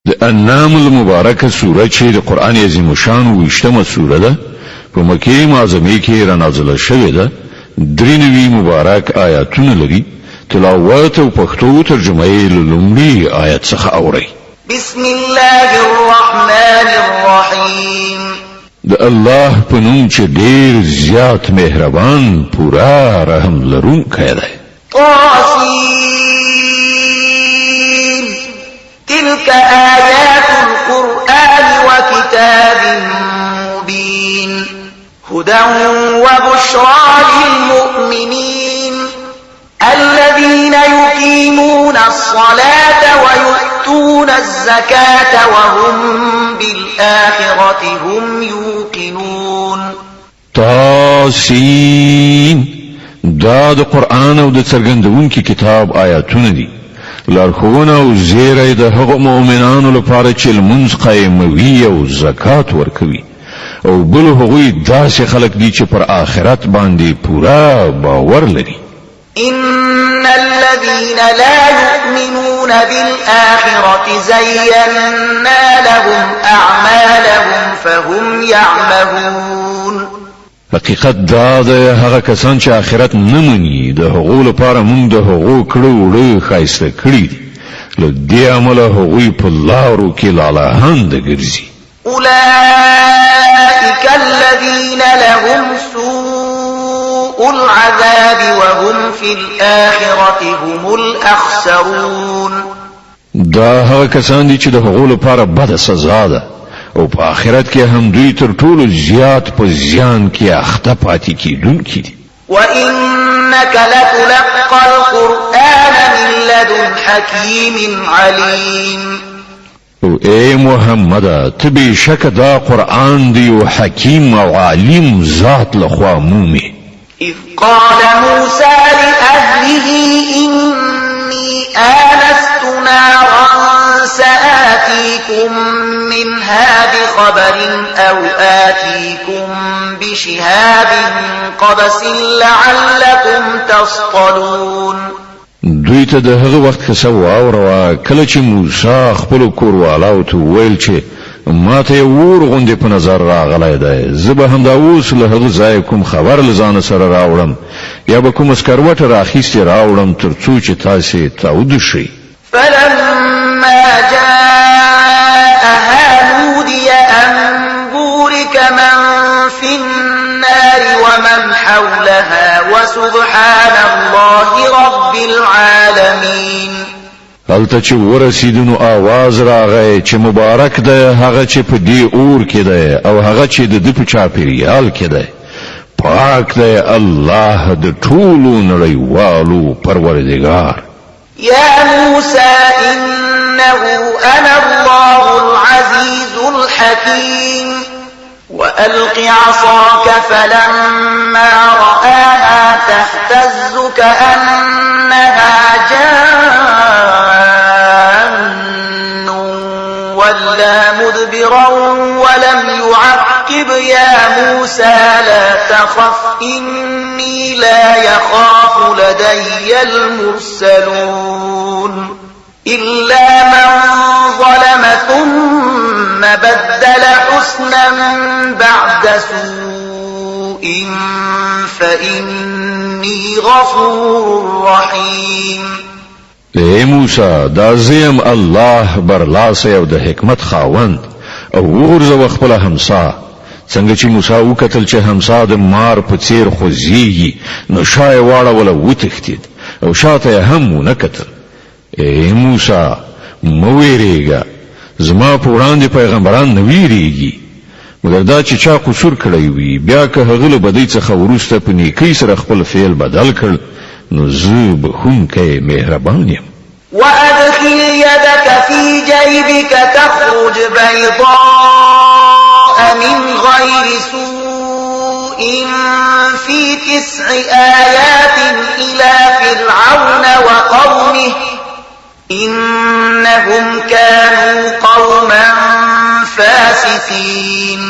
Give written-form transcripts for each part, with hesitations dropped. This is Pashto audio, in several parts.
د انعام المبارکه سوره چې د قران عظیم شان 20مه سوره ده په مکه معظمه کې را نازله شوې ده. 93 مبارک آیاتونه لري. تلاوت او پښتو ترجمه یې لومړی آیت څخه اوري. بسم الله الرحمن الرحیم. د الله په نوم چې ډېر زیات مهربان پورا رحم لرونکی دی. تلك آيات القرآن وكتاب مبين هدى وبشرى للمؤمنين الذين يقيمون الصلاة ويؤتون الزكاة وهم بالآخرة هم يوقنون. طاسين دا د قرآن او د څرګندونکي کتاب آیاتونه دي. لارښوونه او زیری د هغو مؤمنانو لپاره چې لمونځ قایموي او زکات ورکوي او بل هغوی داسې خلک دي چې پر آخرت باندې پورا باور لري. إن الذين لا يؤمنون بالآخرة زينا لهم أعمالهم فهم يعمهون. حقیقت دا ده هغه کسان چې آخرت نه مني د هغو لپاره موږ د هغو کړو وړو ښایسته کړي دي. له دې عمله هغوی په لارو کې لالهانده ګرځي. أولئك الذين لهم سوء العذاب وهم في الآخرة هم الأخسرون. دا هغه کسان دي چې د هغو لپاره بده سزا ده او په آخرت کې هم دوی تر ټولو زیات په زیان کې اخته پاتې کیدونکي دي. وإنك لتلقى القرآن من لدن حكيم عليم. او اے محمد ته بشک دا قرآن دی او حکیم او عالم ذات لخوا مومي. إذ قال موسى لأهله إني آنست نارا سآتيكم منها بخبر أو آتيكم بشهاب قبس لعلكم تصطلون. دوی ته د هغه وخت کیسه واوره کله چې موسی خپل کوروالاو ته ویل چې ماته ور غوندې په نظر راغلی دی، زه به همدا اوس له هغه ځای کوم خبر له ځان سره راوړم یا به کوم اسکروټ راخیستې راوړم تر څو چې تاسې تاوده شئ. فلما جاءها نودي أن بورك من في النار ومن حولها وسبحان الله رب العالمين. هلته چې ورسیدنو آواز راغی چې مبارک ده هغه چې په دې اور کې ده او هغه چې د دې په چاپیریال کې ده. پاک ده الله د ټولو نړیوالو پروردګار. يا موسى إنه أنا الله العزيز الحكيم وألق عصاك فلما رآها تهتز كأنها جان ولا مدبرا ولم يعقب. يا موسى لا تخف إني لا يخاف لدي المرسلون. إلا من ظلم ثم بدل حسنا بعد سوء فإني غفور رحيم. اے موسی دا زیم الله برلاس او د حکمت خاوند او ورزه خپل همسا. څنګه چې موسی وکتل چې همسا د مار په څیر خوځيږي نو شای واړه ولا وتښتید او شاته هم ونه کتل. اے موسی مو ویریږه زما په وړاندې پیغمبران نه ویریږي مګر دا چې چا قصور کړی وي بیا که هغه له بدی څخه وروسته په نیکی سره خپل فعل بدل کړ نو زه بخونکی مهربان یم. وأدخل يدك في جيبك تخرج بيضاء من غير سوء في 9 آيات إلى فرعون وقومه إنهم كانوا قوما فاسقين.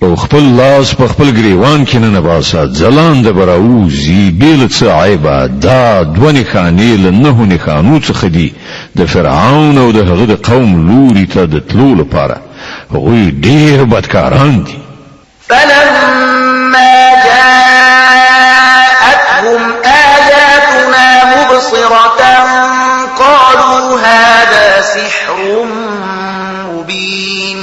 او خپل لاس په خپل گریوان کې نه باسه ځلاند براوزی بیل څه عیبه دا دوه نښانې له نهو نښانو څخه دي د فرعون او د هغه د قوم لوري ته د تلو لپاره هغوی ډېر بدکاران دي فلما جاءتهم آياتنا مبصرة قالوا هذا سحر مبين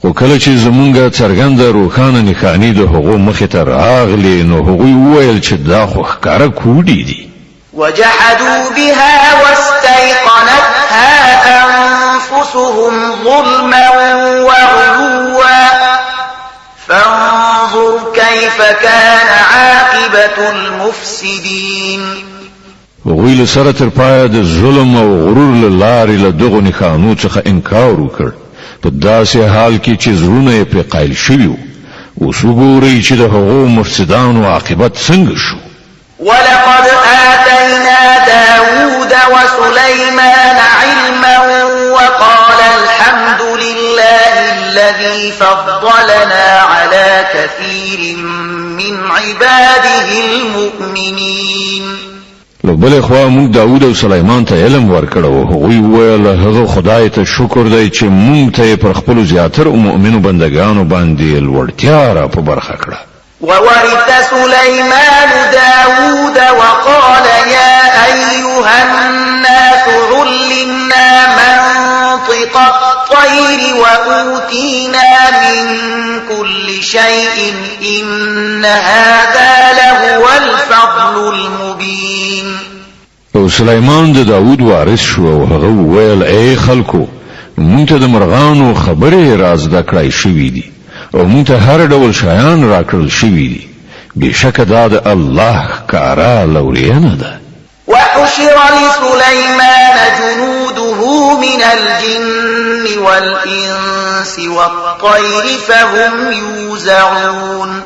خو کله چې زمونږه څرګنده روښانه نښانې د هغو مخې ته راغلې نو هغوی وویل چې دا خو ښکاره کوډې دي وجحدوا بها واستيقنتها أنفسهم ظلما وعلوا فانظر كيف كان عاقبة المفسدين هغوی له سره تر پایه د ظلم او غرور له لارې له دغو نښانو څخه انکار وکړ په داسې حال کې چې زړونه یې پرې قایل شوي وو اوس وګورئ چې د هغو مفسدانو عاقبت څنګه شو ولقد آتينا داود وسليمان علما وقال الحمد لله الذي فضلنا على كثير من عباده المؤمنين له بل خوا موږ داوود او سليمان ته علم ورکړو هغوی ویل هغه خدای ته شکر دی چې موږ ته پر خپل زیاتر مؤمنو بندگانو باندې لوړتیا را په برخه کړه وورث سليمان داود وقال يا أيها الناس علمنا منطق الطير وأوتينا من كل شيء إن هذا لهو الفضل المبين او سليمان د داوود وارث شو او هغه ویل ای خلکو مونږ ته د مرغانو خبرې راز د کړای شوې دي او مونږ ته هر ډول شیان راکړل شوي دي بشکه دا د الله کارا لورینه ده وحشر لسليمان جنوده من الجن والإنس والطير فهم يوزعون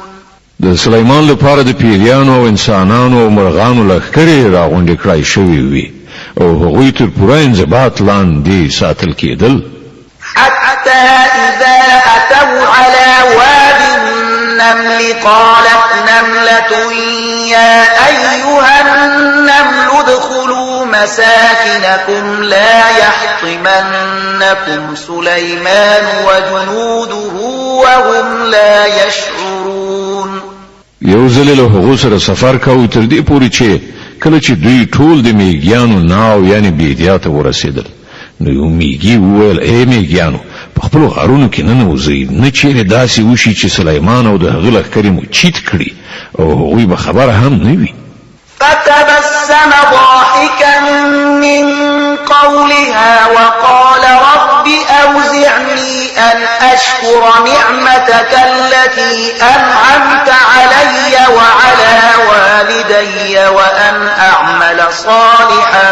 د سليمان لپاره د پیریانو او انسانانو او مرغانو لښکرې راغونډې کړای شوې وي او هغوی تر پوره انضباط لاندې ساتل کېدل حتى إذا أتوا على واد النمل قالت نملة يا أيها النمل ادخلوا مساكنكم لا يحطمنكم سليمان وجنوده وهم لا يشعرون یو ځل له هغو سره سفر کوو تر دې پورې چې کله چې دوی ټول د میږیانو ناو یعنی بیدیا ته ورسېدل نو یو میږي وویل ای میږیانو په خپلو غارونو کې ننوځئ نه چیرې داسې وشي چې سلیمان او د هغه لښکرې مو چیت کړي او هغوی به خبره هم نه وي فتبسم ضاحكا من قولها وقال رب أوزعني أن أشكر نعمتك التي أنعمت علي وعلى والدي وأن أعمل صالحا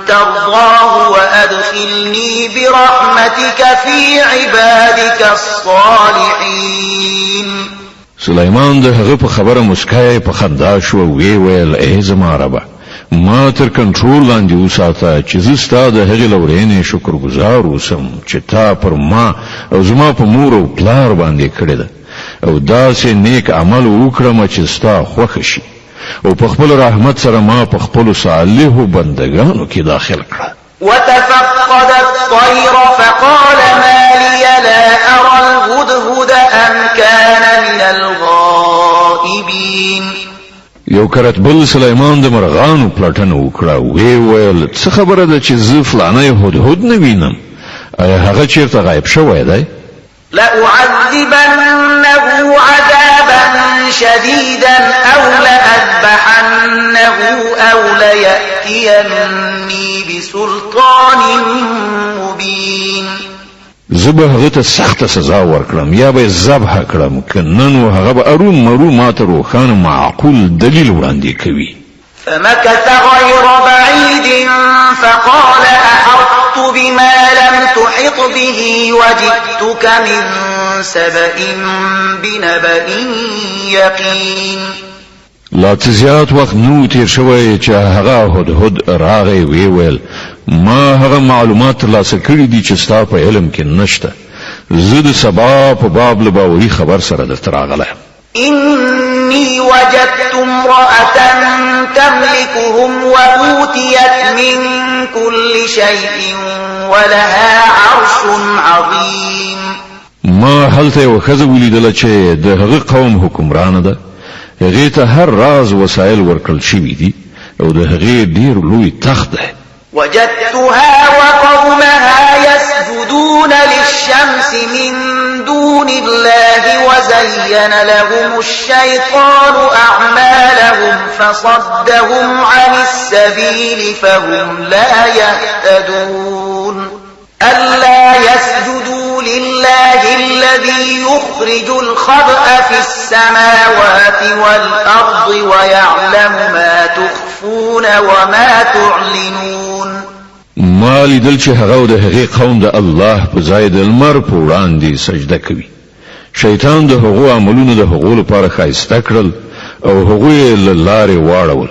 ترضاه وأدخلني برحمتك في عبادك الصالحين سليمان د هغه په خبره مسکای په خندا شو وی ویل ای زما رب ما تر کنټرول لاندې وساته چې زستا د هغه لورینې شکرګزار اوسم چې تا پر ما او زما په مور او پلار باندې کړی ده او داسې نیک عمل وکړم چې ستا خوښ شي او په خپل رحمت سره ما په خپل صالحو بندگانو کې داخل کړه وتفقد الطير فقال ما لي لا أرى الهدهد أم كان من الغائبين یو کرتبل سليمان د مرغانو پلټنه وکړه وی ویل څه خبره ده چې زه فلانه هدهد نه وینم آیا هغه چیرته غایب شوی دی لأعذبنه عذابا شديدا أو لأذبحنه أو ليأتيني بسلطان مبين زبه هغه ته سخت سزا ورکړم یا به ذبح کړم کنن هغه به ارون مرو ماته روخان معقول دلیل وړاندې کوي فمكث غير بعيد فقال أحطت بما لم تحط به وجئتك من سبأ بنبأ يقين لا تزیات وخت نو تیر شوی چې هغه هدهد راغی وی ویل ما هغه معلومات ترلاسه کړي دي چې ستا په علم کې نشته زه د سبا په باب له باوري خبر سره درته راغلی إني وجدت امرأة تملكهم وأوتيت من كل شيء ولها عرش عظيم ما هلته یو ښځه ولیدله چې د هغه قوم حکمرانه ده هغې ته هر راز وسایل ورکړل شوي دي او د هغې ډېر لوی تخت ده وجدتها وقومها يسجدون للشمس من دون الله وزين لهم الشيطان أعمالهم فصدهم عن السبيل فهم لا يهتدون ألا يسجدوا لله الذي يخرج الخبأ في السماوات والأرض ويعلم ما تخفون وما تعلنون ما لیدل چې هغه د هغې قوم د الله په ځای د لمر په وړاندې سجده کوي شیطان د هغو عملونو د هغو لپاره ښایسته کړل او هغوی له لارې واړول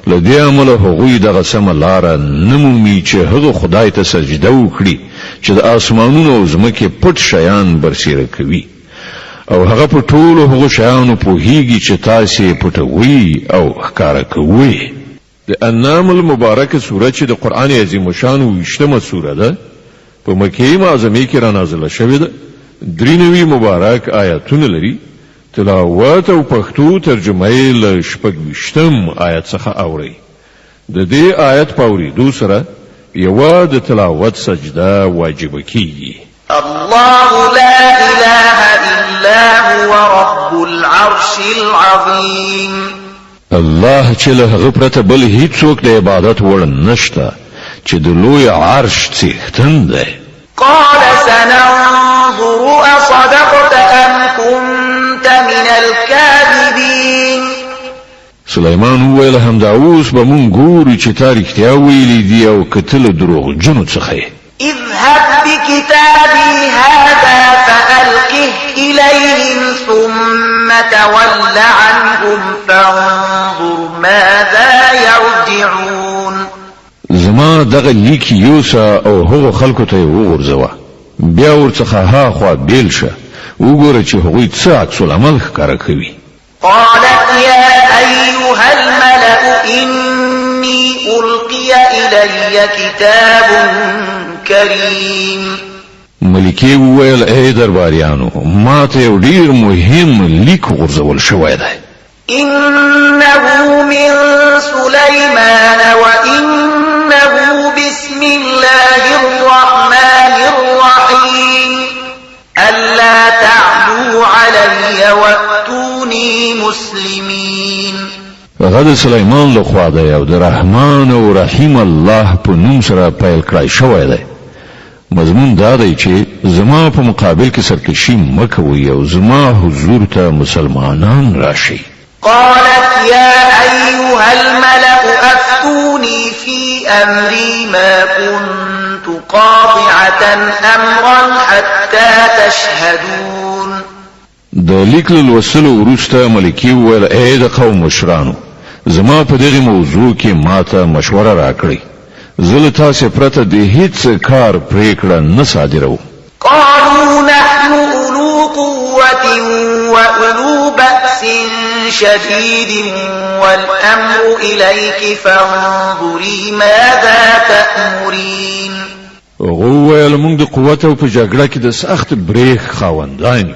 له دې امله هغوی دغه سمه لاره نه مومي چې هغه خدای ته سجده وکړي چې د آسمانونو او ځمکې پټ شیان برسیره کوي او هغه په ټولو هغو شیانو پوهیږي چې تاسې پټوي او ښکاره کوي د انعام المبارکه سوره چې د قرآن عظیم شان 20مه سوره ده په مکې معظمه کې را نازله شوې ده 93 مبارک آیاتونه لري تلاوت او پښتو ترجمه یې له 26 آیت څخه اوري د دې آیت په اورېدو سره یوه د تلاوت سجده واجب کیږي الله لا إله إلا هو رب العرش العظيم الله چې له هغه پرته بل هیڅوک د عبادت وړ نشته چې د لوی عرش څښتن دی قال سننظر أصدقت أم كنت من الكاذبين سليمان وویل همدا اوس به مونږ ګورو چې تا رښتیا ویلي دي او که ته له دروغجنو څخه یې اذهب بكتابي هذا فألقه إليهم ثم تول عنهم فانظر ماذا يرجعون زما دغه لیک یوسا او هغو خلکو ته وګورځوه بیا ورڅخه هاخوا بیل شه وګوره چې هغوی څه عکس العمل ښکاره کوي قالت يا أيها الملأ إني ألقي إلي كتاب كريم ملکې وویل ای درباریانو ما ته یو ډیر مهم لیک غورځول شوی دی إنه من سليمان وإنه بسم الله الرحمن الرحيم ألا تعلوا علي وأتوني مسلمين غد سليمان له خوا دی او د رحمان او رحیم الله په نوم سره پیل کړی شوی دی مضمون دا دی چې زما په مقابل کې سرکشي مکوي او زما حضور ته مسلمانان راشي قالت يا أيها الملأ أفتوني في أمري ما كنت قاطعة أمرا حتى تشهدون د لیک له لوستلو وروسته ملکې وویل ای د قوم مشرانو زما په دغه موضوع کې ماته مشوره راکړئ زه له تاسې پرته د هیڅ کار پرېکړه نه صادروم قالوا نحن أولو قوة وأولو بأس شديد والأمر إليك فانظري ماذا تأمرين وویل موږ د قوت او په جګړه کې د سخت بریښ خاوندان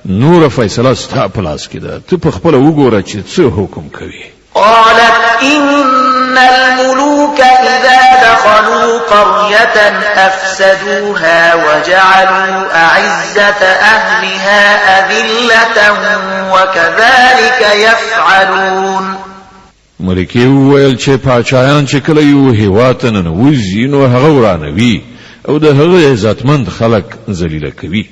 نور فیصله ستا په لاس کې ده ته په خپله وګوره چې څه حکم کوي قالت إن الملوك إذا دخلوا قرية أفسدوها وجعلوا أعزة أهلها أذلة وكذلك يفعلون ملکې وویل چې پاچایان چې کله یو هیواد ته ننوځي نو هغه ورانوي او د هغه عزتمند خلک ذلیله کوي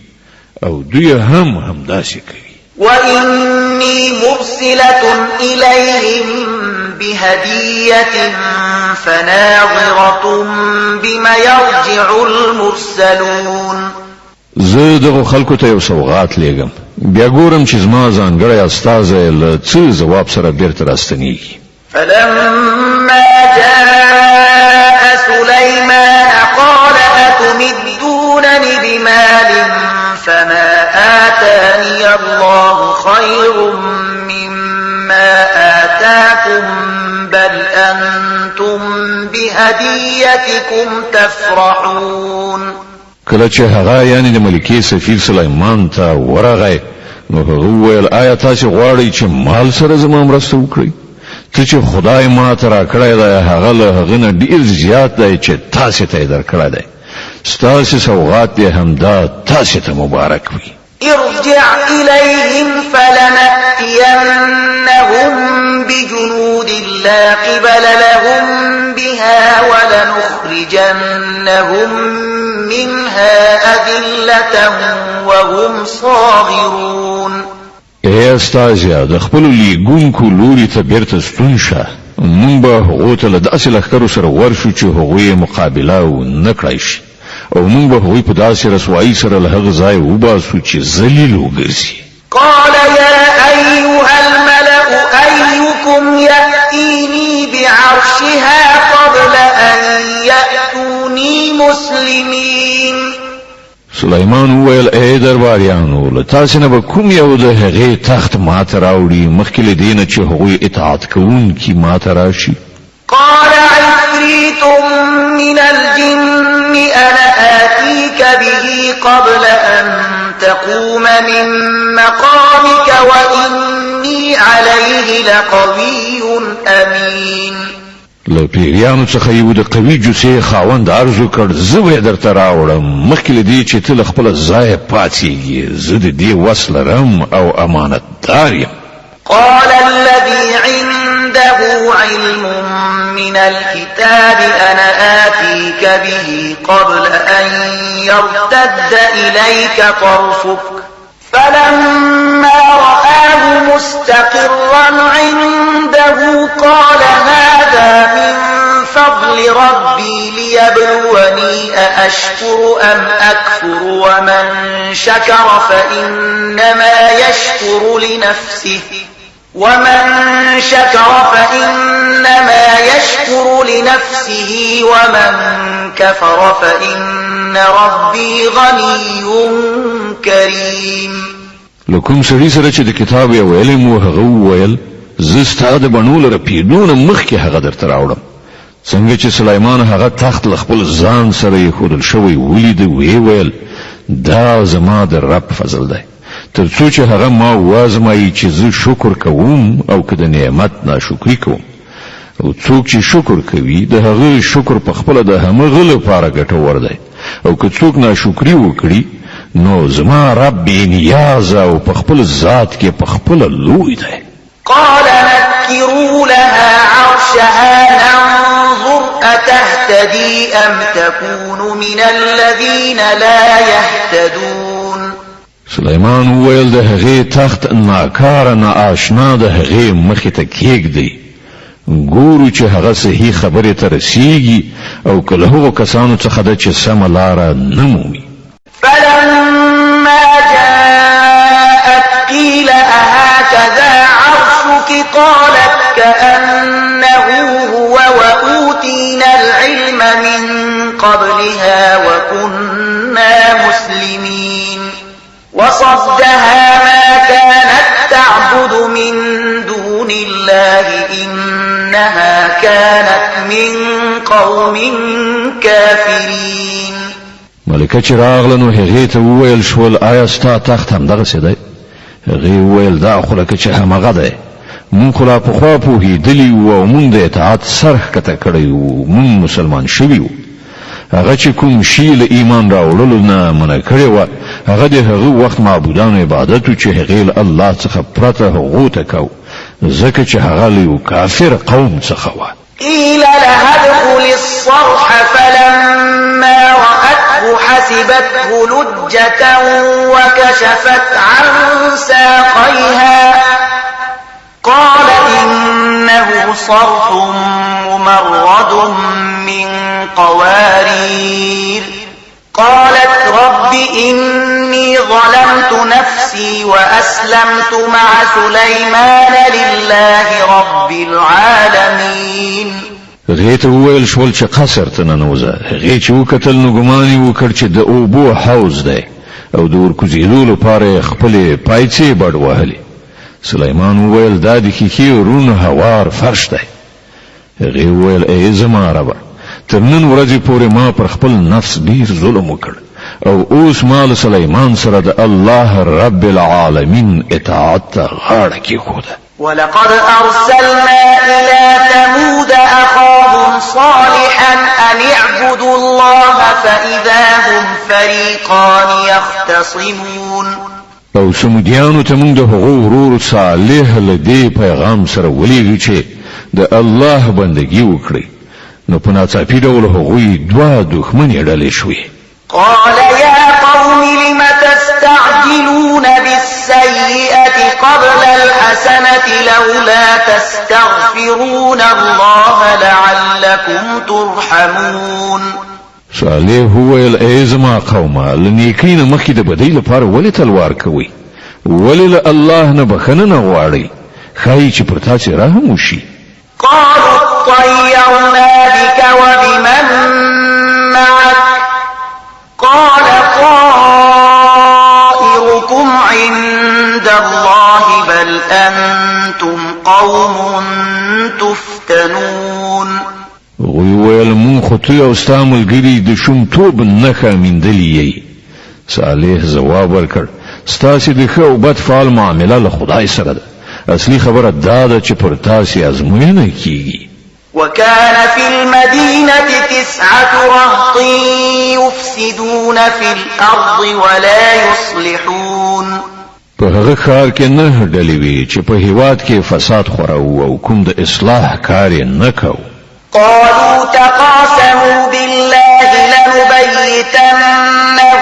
او دوی هم همداسې کوي وإني مرسلة إليهم بهدية فناظرة بما يرجع المرسلون زه دغه خلکو ته یو سوغات لېږم بیا ګورم چې زما ځانګړی استازی له څه ځواب سره بیرته راستنیږي فلما جاء سليمان قال أتمدونني بمال فما آتاني الله خير مما آتاكم بل أنتم بهديتكم تفرحون. کله چې هغه یعنی د ملکی سفیر سلیمان ته ورغی نو هغه وویل آیا تاسو غواړئ چې مال سره زما مرسته وکړئ؟ ته چې خدای ما ته راکړی دی هغه له هغه نه ډېر زیات دی چې تاسو ته یې درکړی دی. ستاسو سوغات دې همدا تاسو ته مبارک وي. ارجع إليهم فلنأتينهم بجنود لا قبل لهم بها ولنخرجنهم منها أذلة وهم صاغرون. اے استازیا د خپل لیګونکو لوري ته بیرته ستون شه. مونږ به هغو ته له داسې لښکرو سره ورشو چې هغوی مقابله ونه کړای شي او مونږ به هغوی په داسې رسوایي سره له هغه ځای وباسو چې ذلیل وګرځي. قال يا أيها الملأ أيكم يأتيني بعرشها قبل أن يأتوني مسلمين. سلیمان وویل اے درباریانو له تاسو نه به کوم یو د هغې تخت ماته راوړي مخکې له دې نه چې هغوی اطاعت کوونکي ماته راشي. قال عفريت من الجن أنا آتيك به قبل أن تقوم من مقامك وإني عليه لقوي أمين. له پیریانو څخه یو د قوي جوسې خاوند عرض وکړ زه به درته راوړم مخکې له دې چې ته له خپله ځایه پاڅېږې زه د دې وس لرم او امانتدار یم. قال الذي عنده علم من الكتاب أنا آتيك به قبل أن يرتد إليك طرفك فلما رآه مستقرا عنده قال هذا من فضل ربي ليبلوني أأشكر أم أكفر ومن شكر فإنما يشكر لنفسه ومن كفر فإن ربي غني كريم. لکم سړي سره چې د کتاب یو علم و هغه وویل زه ستا د بڼو له رپېدو نه مخکې هغه درته راوړم. څنګه چې سلیمان هغه تخت له خپل ځان سره ایښودل شوی ولید ویې ویل دا زما د رب فضل دی تر څو چې هغه ما وازمایي چې زه شکر کوم او که د نعمت ناشکري کوم. او څوک چې شکر کوي د هغه شکر په خپله د همغه لپاره ګټور دی او که څوک ناشکري وکړي نو زما رب بې نیازه او په خپل ذات کې په خپله لوی دی. قال نكروا لها عرشها ننظر أتهتدي أم تكون من الذين لا يهتدون. سلیمان وویل د هغې تخت ناکاره ناآشنا د هغې مخې ته کېږدئ ګورو چې هغه صحیح خبرې ته رسیږي او که له هغو کسانو څخه ده چې سمه لاره نه مومي. فلما جاءت قيل أهكذا عرشك قالت كأنه هو وأوتينا العلم من قبلها وكنا مسلمين. وصدها ما كانت تعبد من دون الله إنها كانت من قوم كافرين. ملکه چې راغله نو هغې ته وویل شول آیا ستا تخت همدغسې دی؟ هغې وویل دا خو لکه چې همغه دی مونږ خو لا پخوا پوهېدلي وو او مونږ د اطاعت سر ښکته کړی وو مونږ مسلمان شوي وو. هغه چې کوم شي له ایمان راوړلو نه منع کړې وه هغه د هغه وخت معبودانو عبادت و چې هغې له الله څخه پرته هغو ته کو ځکه چې هغه له یو کافر قوم څخه وه. قيل لها ادخل الصرح فلما رأته حسبته لجة وكشفت عن ساقيها قال إنه صرح ممرد من قوارير. قالت رب إني ظلمت نفسي وأسلمت مع سليمان لله رب العالمين. هغې ته وویل شول چې قصر ته ننوځه. هغې چې وکتل نو ګمان یې وکړ چې د اوبو حوض دی او د ورکوزیدو لپاره خپل پایڅې بډ وهلې. سلیمان وویل دا د ښیښې رون هوار فرش دی. هغې وویل ای زما ربه، تر نن ورځې پورې ما پر خپل نفس ډیر ظلم وکړ او اوس ما له سلیمان سره د الله رب العالمین اطاعت ته غاړه کېښوده. ولقد أرسلنا إلى ثمود أخاهم صالحا أن اعبدوا الله فإذا هم فريقان يختصمون. او سمودیانو ته موږ د هغو ورور صالح له دې پیغام سره ولېږو چې د الله بندګي وکړي، نو په ناڅاپي ډول هغوی دوه دښمنې ډلې شوې. قال يا قوم لم تستعجلون بالسيئة قبل الحسنة لولا تستغفرون الله لعلكم ترحمون. صالح وویل ای زما قومه، له نیکۍ نه مخکې د بدۍ لپاره ولې تلوار کوئ؟ ولې له الله نه بخښنه نه غواړئ؟ ښایي چې پر تاسې رحم وشي. قالوا اطيرنا بك وبمن معك قال طائركم عند الله بل أنتم قوم تفتنون. ویل مون خو ته او ستا ملګري د شومتوب نښه میندلې یې. صالح ځواب ورکړ ستاسې د ښه او بد فعال معامله له خدای سره ده، اصلي خبره دا ده چې پر تاسې ازموینه کیږي. وكان في المدينة 9 رهط يفسدون في الأرض ولا يصلحون. په هغه ښار کې 9 ډلې وې چې په هېواد کې فساد خوراوه او کوم د اصلاح کار یې نه کوه. قالوا تقاسموا بالله لنبيتنه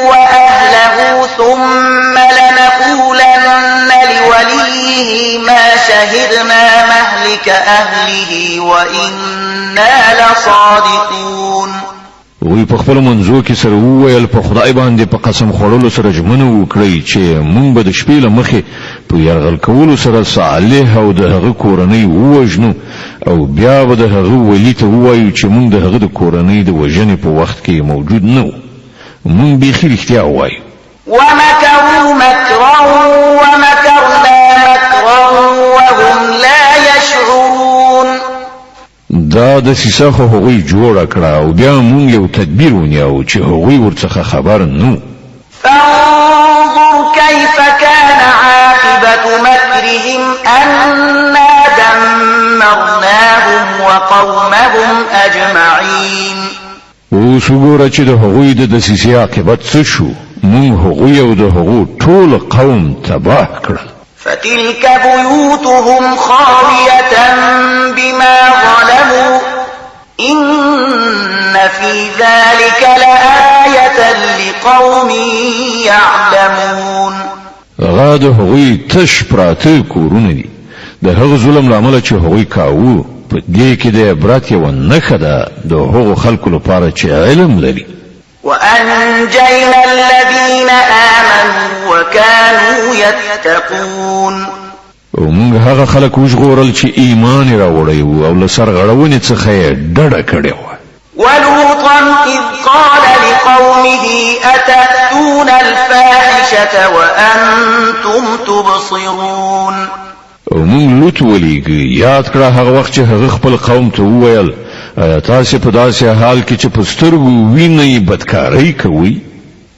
وأهله ثم لنقولن لوليه ما شهدنا مهلك أهله وإنا لصادقون. وی په خپل منځو کې سره وویل په خدای باندې په قسم خوړلو سره ژمنه وکړئ چې مونږ به د شپې له مخې په یرغل کولو سره صالح او د هغه کورنۍ ووژنو او بیا به د هغه ولی ته ووایو چې مونږ د هغه د کورنۍ د وژنې په وخت کې موجود نه وو. مونږ بیخي رښتیا ووایو. ومكروا مكرا ومكرنا مكرا وهم لا يشعرون. دا د سیسه خو هغوی جوړه کړه او بیا مونږ یو تدبیر ونیو چې هغوی ورڅخه خبر نو. فانظر كيف كان عاقبة مكرهم أنا دمرناهم وقومهم أجمعين. اوس وګوره چې د هغوی د دسیسې عاقبت څه شو. مونږ هغوی او د هغو ټول قوم تباه کړل. فتلك بيوتهم خاوية بما ظلموا إن في ذلك لآية لقوم يعلمون. هغه د هغوی تش پراته کورونه دي د هغه ظلم لامل چې هغوی کاوه. په دې کې د عبرت یوه نښه ده د هغو خلکو لپاره چې علم لري. وأنجينا الذين آمنوا وكانوا يتقون. ومونږ هغه خلک وژغورل چې ایمان یې راوړی و او له سرغړونې څخه یې ډډه کړې وه. ولوطا إذ قال لقومه أتأتون الفاحشة وأنتم تبصرون. ومونږ لوط ولیږه یاد کړه هغه وخت چې هغه خپل قوم ته وویل آیا تاسې په داسې حال کې چې په سترګو وینئ بدکارۍ کوئ؟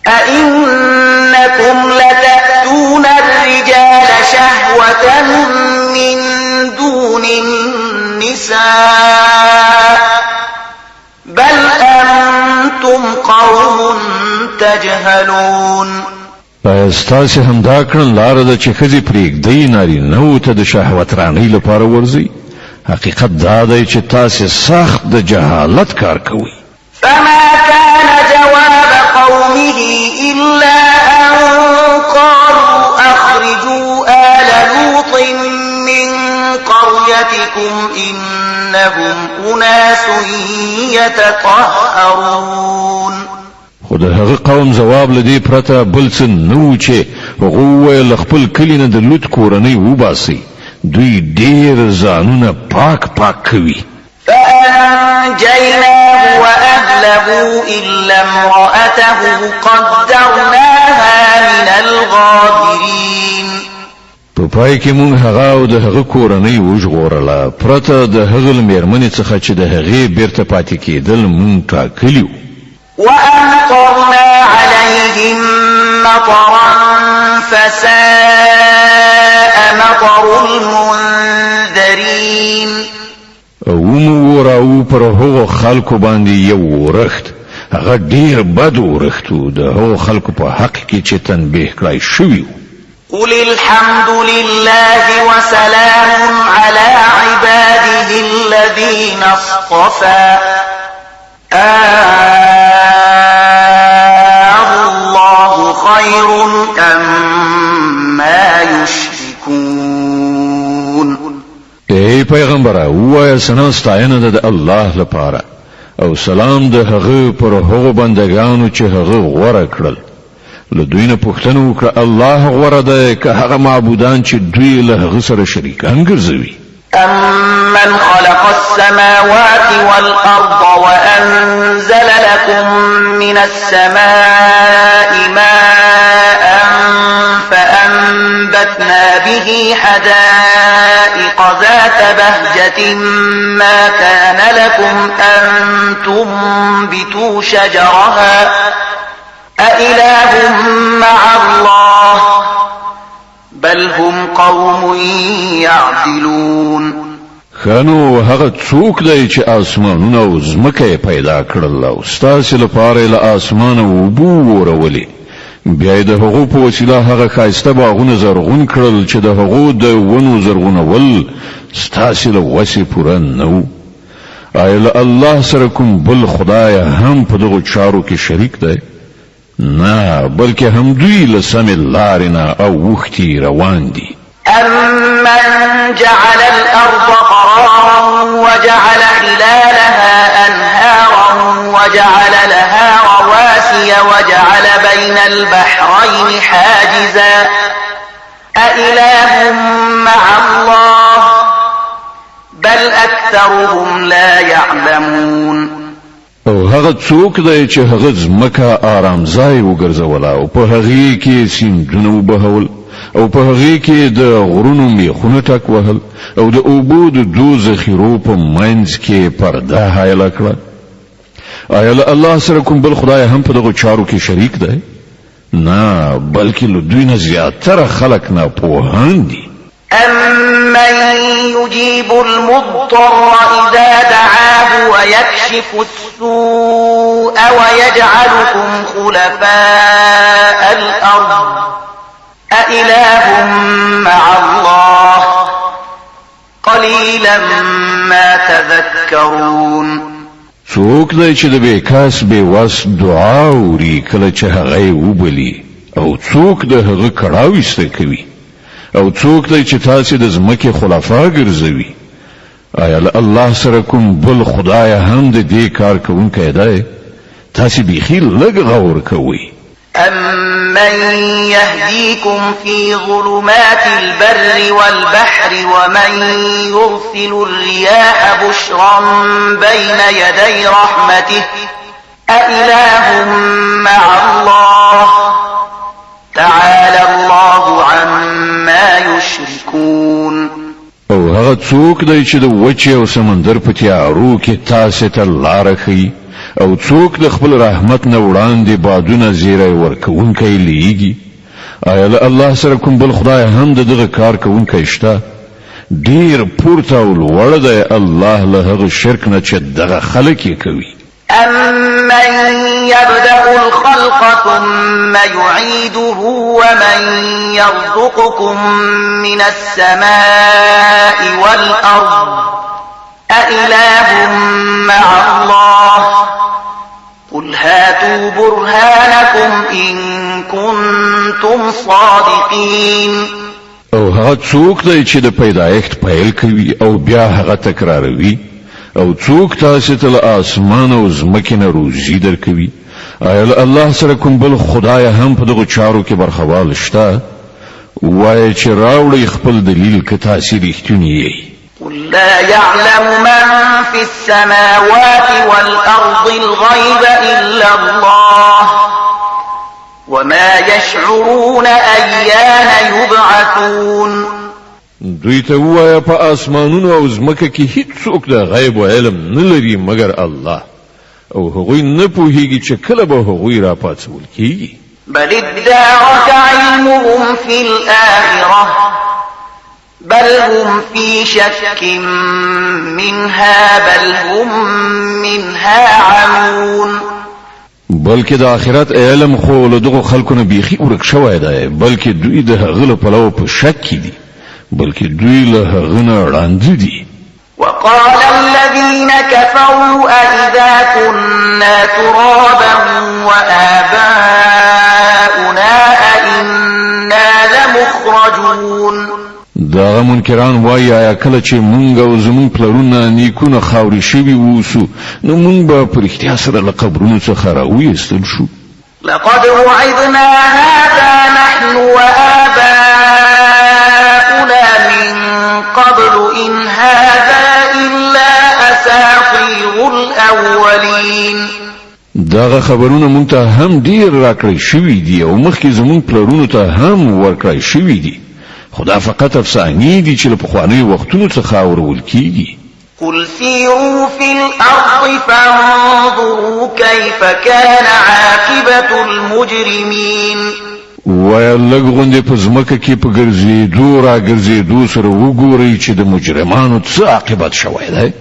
أئنكم لتأتون الرجال شهوة من دون النساء بل أنتم قوم تجهلون. آیا ستاسې همدا کړن لاره ده چې ښځې پرېږدئ نارینهو ته د شهوت رانۍ لپاره ورځئ؟ حقیقت دا دی چې تاسې سخت د جهالت کار کوئ. فما كان جواب قومه إلا أن قالوا أخرجوا آل لوط من قريتكم إنهم أناس يتطهرون. خو د هغه قوم جواب لدی پرته بل څه نو چې هغه ویل خپل کلی نه د لوط کورنۍ وباسي، دوی ډیر ځانونه پاک کوي. فأنجيناه وأهله إلا امرأته قدرناها په پای کې مونږ هغه او د هغه کورنۍ وژغورله پرته د هغه مېرمنې څخه چې د هغې بیرته پاتې کېدل مونږ ټاکلي وأمطرنا عليهم مطرا فساء مطر المنذرين او مو وراو پر هغو خلکو باندې یو ورخت هغه ډیر بد ورختو د هغو خلکو په حق کې چې تنبیه کړای شوی قل الحمد لله وسلام على عباده الذين اصطفى الله خير أما يشركون ای پیغمبره وایه ثنا ستاینه د الله لپاره او سلام د هغه پر هغو بندگانو چې هغه غوره کړل له دوی نه پوښتنه وکړه الله غوره ده که هغه معبودان چې دوی له هغه سره شریکان ګرځوي أمن خلق السماوات والأرض وأنزل لكم من السماء ماء فأنبتنا به حدائق ذات بهجة ما كان لكم أن تنبتوا شجرها أإله مع الله بل هم قوم يعدلون خانو هغه څوک دی چې اسمانونه او ځمکه پیدا کړل او ستاسو لپاره له اسمانه وبو ورولې بیا د هغو په وسیله هغه خاصه باغونه زرغون کړل چې د هغو د ونو زرغونول ستاسو له وسې پوره نه آیا الله سره کوم بل خدای هم په دغه چارو کې شریک دی نه بلکې هم دوی له سمې لارې نه اوښتي روان دي أمن جعل الأرض قرارا وجعل خلالها أنهارا وجعل لها رواسي وجعل بين البحرين حاجزا أإله مع الله بل أكثرهم لا يعلمون او هغه څوک دی چې هغه ځمکه آرام ځای وګرځوله او په هغې کې سیندونه وبهول او په هغې کې د غرونو میخونه ټک وهل او د اوبو د دو ذخیرو په منځ کې پرده حایله کړه آیا له الله سره کوم بل خدای هم په دغو چارو کې شریک دی نه بلکې له دوی نه زیاتره خلک ناپوهان دي أمن يجيب المضطر إذا دعاه ويكشف السوء ويجعلكم خلفاء الأرض أإله مع الله قليلا ما تذكرون څوک دی چې د بیکاس بیوس دعا اوري کله چې هغه یې وبلي او څوک د هغه کړاو ایسته کوي او څوک دی چې تاسو د ځمکې خلفا ګرځوي آیا له الله سره کوم بل خدای هم د دې کار کوونکی دی تاسو بیخي لږ غور کوئ أمن يهديكم في ظلمات البر والبحر ومن يرسل الرياح بشرا بين يدي رحمته أإله مع الله تعالى الله عما يشركون او هغه څوک دی چې د وچې او سمندر په تیارو کې تاسو ته لاره ښیي او څوک د خپل رحمت نه وړاندې بادونه زیری ورکوونکی لیږي آیا له الله سره کوم بل خدای هم د دغه کار کوونکی شته ډیر پورته او لوړ دی الله له هغه شرک نه چې دغه خلک یې کوي أمن يبدأ الخلق ثم يعيده ومن يرزقكم من السماء والأرض أإله مع الله قل هاتوا برهانكم إن كنتم صادقين او هغه څوک دی چې د پیدایښت پیل کوي او بیا هغه تکراروي او څوک تاسو ته له اسمان او ځمکې نه روزي درکوي آیا له الله سره کوم بل خدای هم په دغو چارو کې برخوال شته وایي چې راوړئ خپل دلیل که تاسو رښتونی یئ قل لا يعلم من في السماوات والأرض الغيب إلا الله وما يشعرون أيان يبعثون دوی ته وایه په اسمانونو او ځمکه کې هیڅوک د غیب او علم نه لري مګر الله او هغوی نه پوهیږي چې کله به هغوی را پاتول کیږي. بل ادارك علمهم في الآخرة بل هم في شك منها بل هم منها عمون. بلکې د آخرت علم خو له دغو خلکو نه بیخي ورک شوی دی بلکې دوی د هغه له پلوه په شک کې دي بلکې دوی له هغه نه ړانده دي. وقال الذين كفروا أئذا كنا ترابا وآباؤنا أئنا لمخرجون. داغه منکران وایي آیا کله چې مونږ او زمون پلرونه نیکونه خاوري شوي ووسو نو مونږ به په رښتیا سره له قبرونو څخه راویستل شو. لقد وعدنا هذا نحن وآباؤنا من قبل إن هذا إلا أساطير الأولين. داغه خبرونه مونږ ته هم ډیر راکړی شوي دي او مخکې زمون پلرونو ته هم ورکړی شوي دي خدا فقط افسانې دي چې له پخوانیو وختونو څخه اورول کیږي. قل سيروا في الأرض فانظروا كيف كان عاقبة المجرمين. ویا لږ غوندې په ځمکه کې په ګرځېدو را ګرځېدو سره وګورئ چې د مجرمانو څه عاقبت شوی دی.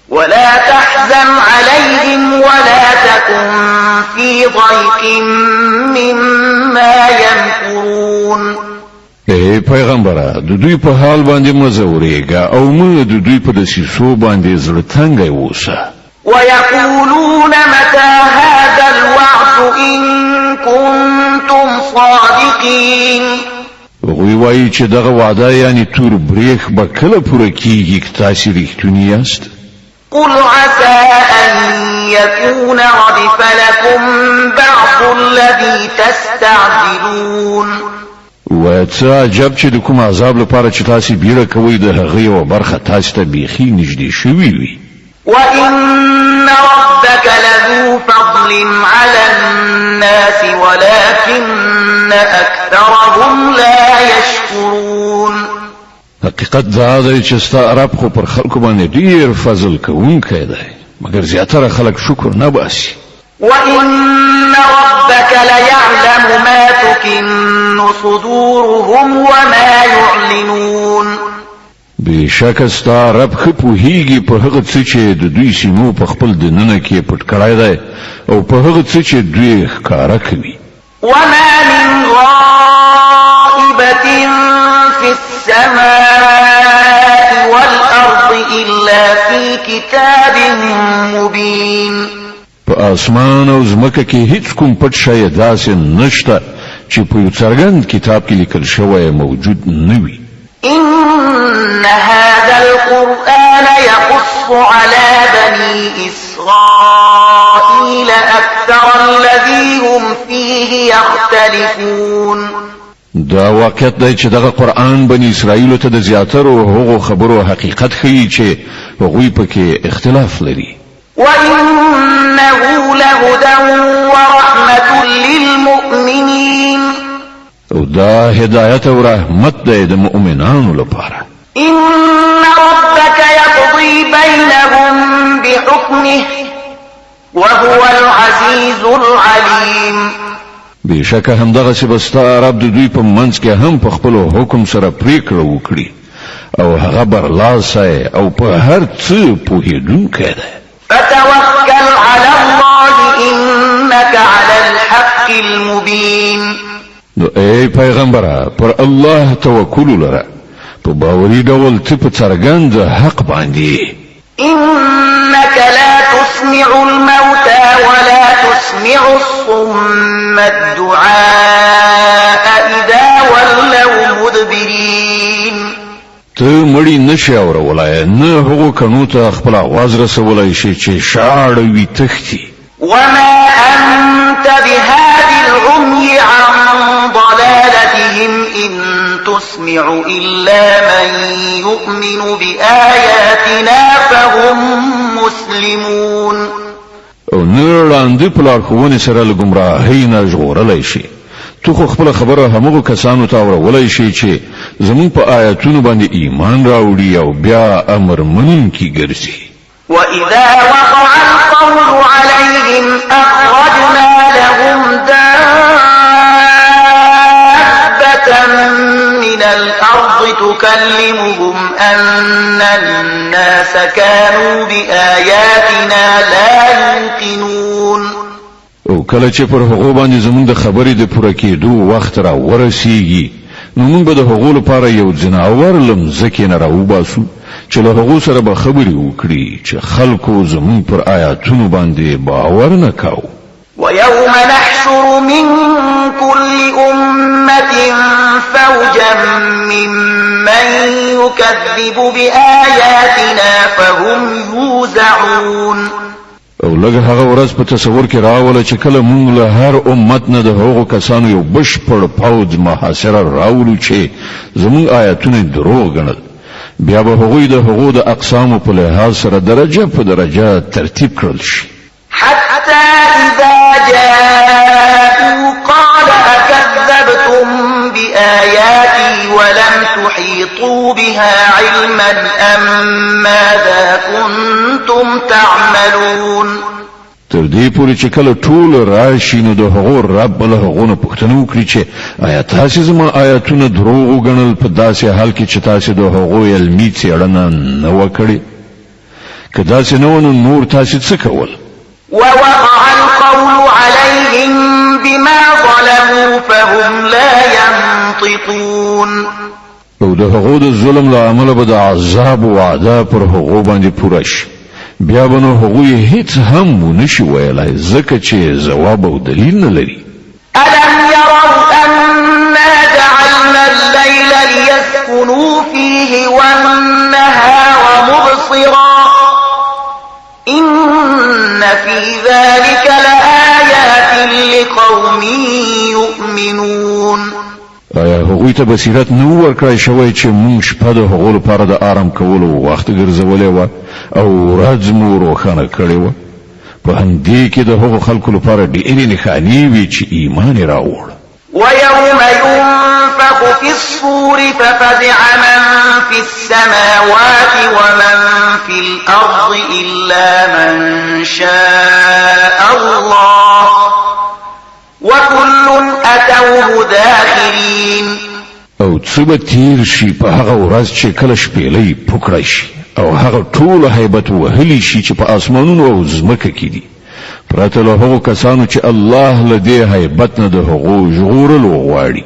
ولا تحزن عليهم ولا تكن في ضيق مما يمكرون. ای پیغمبره د دوی په حال باندې مزورېږه او موږ د دوی په دسیسو باندې زړه تنګی اوسه. ويقولون متى هذا الوعد إن كنتم صادقين. هغوی وایي چې دغه وعده یعنی تور بریخ به کله پوره کیږي که تاسې رښتونی یاست. قل عسى أن يكون ردف لكم بعض الذي تستعجلون. وڅ عجب چې د کوم عذاب لپاره چې تاسو بیره کوي د هغه یو برخه تاسو ته بیخي نږدې شوی وي. وإن ربك لذو فضل على الناس ولكن أكثرهم لا يشكرون. حقیقت دا دی چې ستا رب خو پر خلکو باندې ډیر فضل کوونکی دی مګر زیاتره خلک شکر نه باسي. وإن ربك ليعلم ما تكن صدورهم وما يعلنون. بشک ستا رب خو پوهیږي په هغه څه چې د دوی سینو په خپل دننه کې پټ کړای دی او په هغه څه چې دوی ښکارا کوي. وما من غائبة في السماء والأرض إلا في كتاب مبين. په اسمان او ځمکه کې هیڅ کوم پټ شی داسې نشته چې په یو څرګند کتاب کې لیکل شوی موجود نه وي. إن هذا القرآن يقص على بني إسرائيل أكثر الذي هم فيه يختلفون. دا واقعیت دی چې دغه قرآن بني اسرائیل ته د زیاترو هغو خبرو حقیقت ښیي چې هغوی پکې اختلاف لري. وإنه لهدى ورحمة للمؤمنين. او دا هدایت او رحمت دی د مؤمنانو لپاره. إن ربك يقضي بينهم بحكمه وهو العزيز العليم. بشک همدغه چې بستا رب د دوی په منځ کې هم په خپل حکم سره پریکړه وکړي او هغه برلاسی او په هر څه پوهیدونکی دی. فتوكل على الله إنك على الحق المبين. نو ای پیغمبره پر الله توکل لره په باوري ډول ته په څرګند حق باندې. إنك لا تسمع الموتى ولا تسمع الصم الدعاء إذا ولوا مدبرين. ته مړی نشي اورولای نه هغو کنو ته خپل आवाज رسولای شي چې شاړ وي تختی. وما أنت بهاد العمي عن ضلالتهم إن تسمع إلا من يؤمن بآياتنا فهم مسلمون. او نه لاندې په لارښوونې سره له ګمراهۍ نه ژغورلی شي تو خو خپل خبره همغه کسانو ته اورولای شي چې زمون په آیاتونو باندې ایمان راوړي او بیا امر منونکي ګرځي. وإذا وقع القول عليهم أخرجنا لهم دابة من الأرض تكلمهم أن الناس كانوا بآياتنا لا يوقنون. او کله چې پر هغه باندې زمونږ د خبرې د پوره کېدو وخت را ورسیږي نو موږ به د هغو لپاره یو ځناور لمځکې نه راوباسو چې له هغو سره به خبرې وکړي چې خلکو زمونږ پر آیاتونو باندې باور نه کاوه. ويوم نحشر من كل أمة فوجا ممن يكذب بآياتنا فهم يوزعون. او لږ هغه ورځ په تصور کې راوله چې کله موږ له هر امت نه د هغو کسانو یو بشپړ پوځ محاصره راوړو چې زموږ آیاتونه دروغ ګڼل بیا به هغوی د هغو د اقسامو په لحاظ سره درجه په درجه ترتیب کړل شي. حتى إذا جاءوا قال أكذبتم بآياتي ولم تحيطوا بها علما أم ماذا كنتم تعملون. تر دې پورې چې کله ټول راشي نو د هغو رب له هغو نه پوښتنه وکړي چې آیا تاسې زما آیاتونه دروغ وګڼل په داسې حال کې چې تاسې د هغو علمي څېړنه نه وه کړې؟ که داسې نه وه نو نور تاسې څه کول؟ ووقع القول عليهم بما ظلموا فهم لا ينطقون. او د هغو د ظلم له امله به د عذاب وعده پر هغو باندې پوره شي بیا به نو هغوی هیڅ هم ونشي ویلای ځکه چې ځواب او دلیل نه لري. ألم يروا أنا جعلنا الليل ليسكنوا فيه والنهار مبصرا إن في ذلك لآيات لقوم يؤمنون. آیا هغوی ته بصیرت نه ورکړای شوی چې موږ شپه د هغو لپاره د آرام کولو وخت ګرځولی وه او ورځ مو روښانه کړې وه؟ په همدې کې د هغو خلکو لپاره ډېرې نښانې وي چې ایمان یې راوړ. ويوم ينفخ في الصور ففزع من في السماوات ومن في الأرض إلا من شاء الله وكل أتوه داخرين. او څه به تیر شي په هغه ورځ چې کله شپېلۍ پوکړی شي او هغه ټول هیبت وهلی شي چې په اسمانونو او ځمکه کې دي پرته له هغو کسانو چې الله له دې هیبت نه د هغو ژغورلو غواړي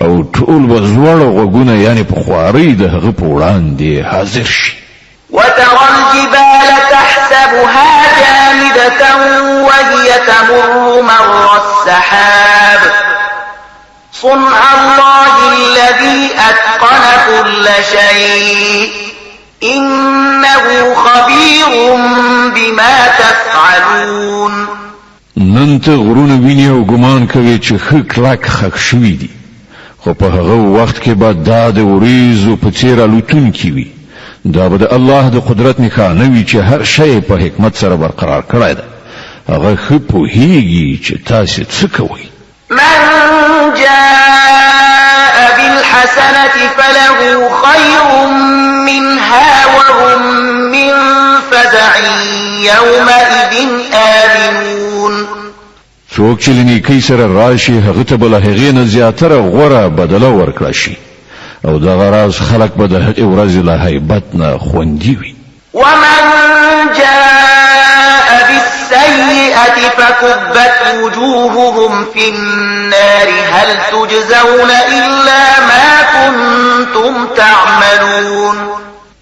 او ټول به زوړ غوږونه یعنی په خوارۍ د هغه په وړاندې حاضر شي. وترى الجبال تحسبها جامدة وهي تمر مر السحاب صنع الله الذي أتقن كل شيء إنه خبير بما تفعلون. نن ته غرونه ویني او ګمان کوي چې ښه کلک خښ شوي دي خو په هغه وخت کې به دا د وریځو په څېر الوتونکي وي. دا به د الله د قدرت نښانه وي چې هر شی په حکمت سره برقرار کړی ده. هغه ښه پوهیږي چې تاسې څه کوئ. من جاء بالحسنة فله خير منها وهم من فزع يومئذ آمنون. څوک چې له نیکۍ سره راشي هغه ته به له هغې نه زیاتره غوره بدله ورکړه شي او دغه راز خلک به د هغې ورځې له هیبت نه خوندي وي. ومن جاء بالسيئة فكبت وجوههم في النار هل تجزون إلا ما كنتم تعملون.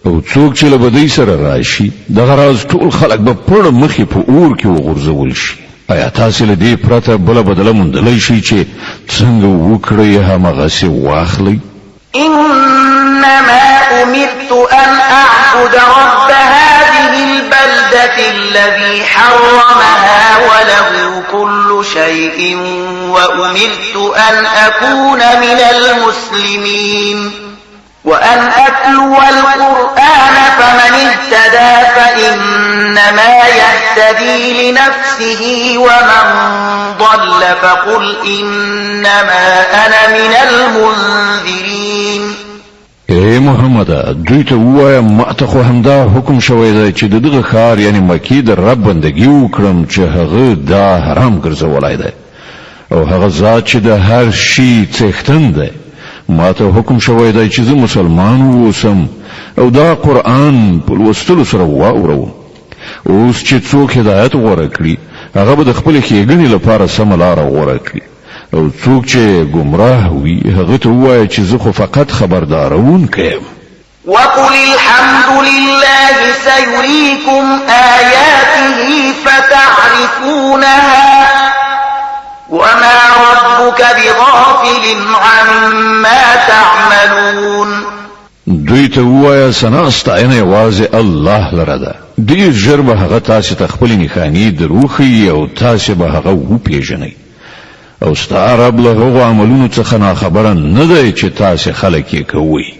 او څوک چې له بدۍ سره راشي دغه راز ټول خلک به پړ مخې په اور کې وغورځول شي. آیا تاسې له دې پرته بله بدله موندلی شئ چې څنګه وکړئ همغسې واخلئ؟ إنما أمرت أن أعبد رب هذه البلدة الذي حرمها وله كل شيء وأمرت أن أكون من المسلمين وأن أتلو القرآن فمن اهتدى فإنما إنما يهتدي لنفسه ومن ضل فقل إنما أنا من المنذرين. اے محمد دوی ته وایم ما ته خو همدا حکم شوی دی چې دغه ښار یعنی مکی د رب بندگی وکړم چې هغه دا حرام ګرځولای دی او هغه ذات چې د هر شي څښتن دی. ما ته حکم شوی دی چې زه مسلمان اوسم او دا قرآن په لوستلو سره واورم. اوس چې څوک هدایت غوره کړي هغه به د خپل ښېګڼې لپاره سمه لاره غوره کړي او څوک چې گمراه وي هغه ته ووایي چې زه خو فقط خبردارونکی یم. وقل الحمد لله سيريكم آياته فتعرفونها وما ربك بغافل عما تعملون. دوی ته ووایه ثنا ستاینه یوازې الله لره ده. ډېر ژر به هغه تاسې ته خپلې نښانې دروښیي او تاسې به هغه وپېژنئ او ستا رب له هغو عملونو څخه ناخبره نه دی چې تاسې خلک یې کوئ.